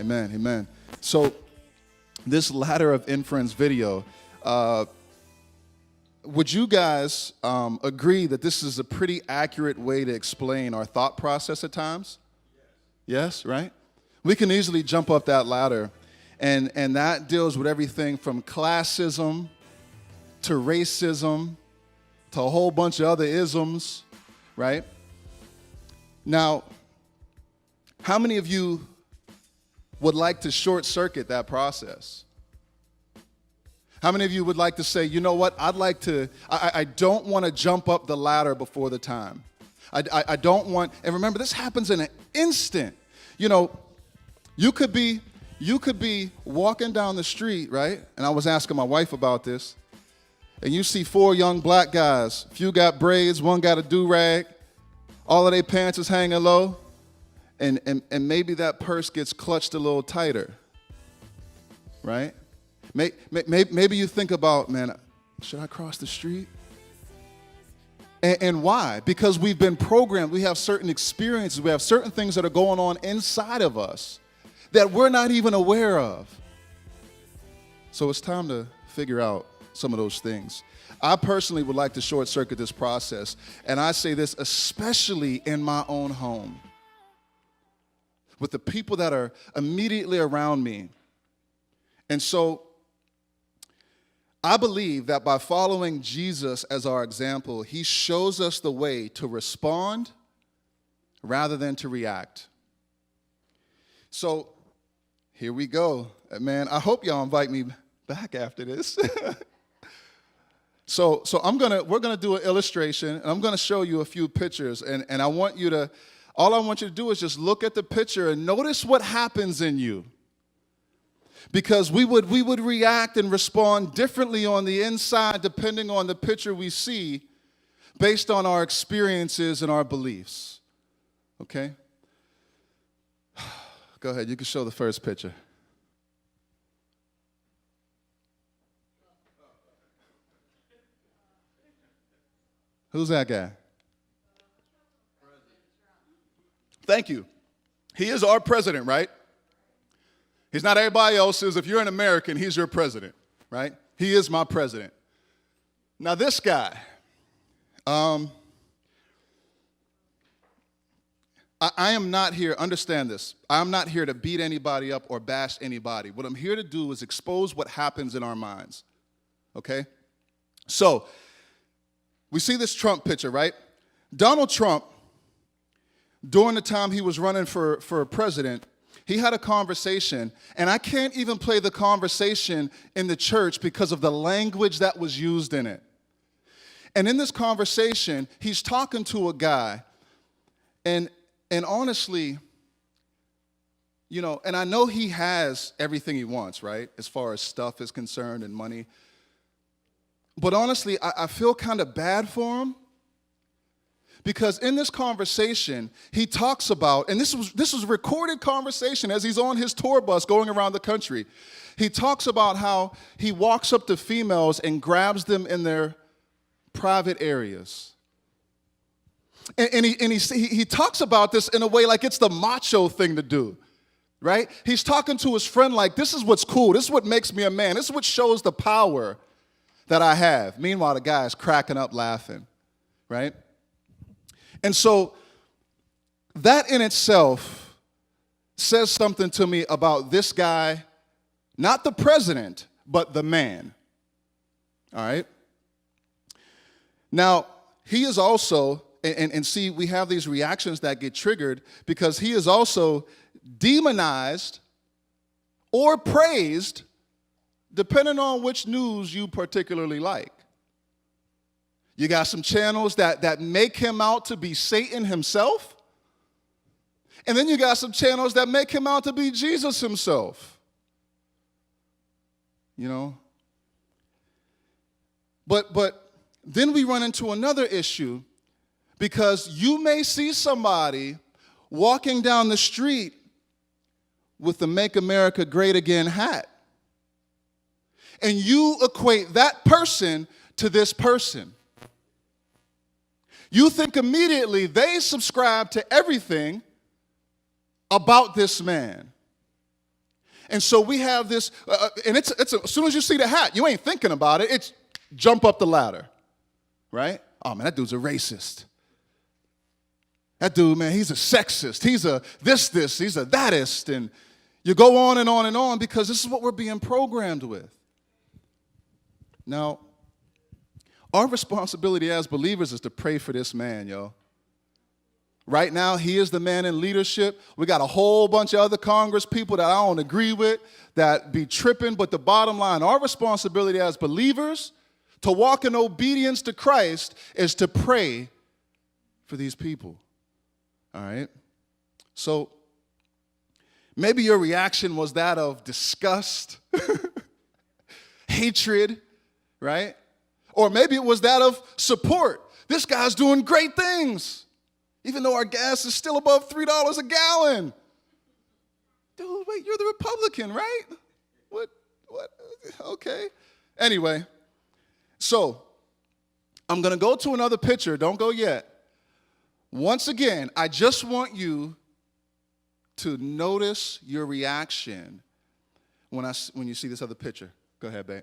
Amen. Amen. So this ladder of inference video, would you guys agree that this is a pretty accurate way to explain our thought process at times? Yes, right? We can easily jump up that ladder, and that deals with everything from classism to racism to a whole bunch of other isms, right? Now, how many of you would like to short circuit that process? How many of you would like to say, you know what, I don't want to jump up the ladder before the time. I don't want, and remember, this happens in an instant. You know, you could be walking down the street, right? And I was asking my wife about this. And you see 4 young black guys. A few got braids, one got a do-rag. All of their pants is hanging low. And maybe that purse gets clutched a little tighter, right? Maybe you think about, man, should I cross the street? And why? Because we've been programmed. We have certain experiences. We have certain things that are going on inside of us that we're not even aware of. So it's time to figure out some of those things. I personally would like to short circuit this process. And I say this especially in my own home, with the people that are immediately around me. And so I believe that by following Jesus as our example, he shows us the way to respond rather than to react. So here we go. Man, I hope y'all invite me back after this. So we're gonna do an illustration, and I'm gonna show you a few pictures, and all I want you to do is just look at the picture and notice what happens in you. Because we would react and respond differently on the inside depending on the picture we see based on our experiences and our beliefs. Okay? Go ahead, you can show the first picture. Who's that guy? Thank you. He is our president, right? He's not everybody else's. If you're an American, he's your president, right? He is my president. Now this guy, I am not here, understand this, I'm not here to beat anybody up or bash anybody. What I'm here to do is expose what happens in our minds, okay? So, we see this Trump picture, right? Donald Trump, during the time he was running for president, he had a conversation, and I can't even play the conversation in the church because of the language that was used in it. And in this conversation, he's talking to a guy, and honestly, you know, and I know he has everything he wants, right, as far as stuff is concerned and money. But honestly, I feel kind of bad for him, because in this conversation, he talks about, and this was a recorded conversation as he's on his tour bus going around the country. He talks about how he walks up to females and grabs them in their private areas. And he talks about this in a way like it's the macho thing to do, right? He's talking to his friend like, this is what's cool. This is what makes me a man. This is what shows the power that I have. Meanwhile, the guy is cracking up laughing, right? And so that in itself says something to me about this guy, not the president, but the man, all right? Now, he is also, and see, we have these reactions that get triggered because he is also demonized or praised depending on which news you particularly like. You got some channels that make him out to be Satan himself, and then you got some channels that make him out to be Jesus himself. You know? But then we run into another issue, because you may see somebody walking down the street with the Make America Great Again hat, and you equate that person to this person. You think immediately they subscribe to everything about this man. And so we have this, and it's as soon as you see the hat, you ain't thinking about it. It's jump up the ladder, right? Oh, man, that dude's a racist. That dude, man, he's a sexist. He's a this, he's a thatist. And you go on and on and on because this is what we're being programmed with. Now, our responsibility as believers is to pray for this man, yo. Right now, he is the man in leadership. We got a whole bunch of other Congress people that I don't agree with that be tripping. But the bottom line, our responsibility as believers to walk in obedience to Christ is to pray for these people. All right? So maybe your reaction was that of disgust, hatred, right? Or maybe it was that of support. This guy's doing great things, even though our gas is still above $3 a gallon. Dude, wait, you're the Republican, right? What? Okay. Anyway, so I'm going to go to another picture. Don't go yet. Once again, I just want you to notice your reaction when you see this other picture. Go ahead, babe.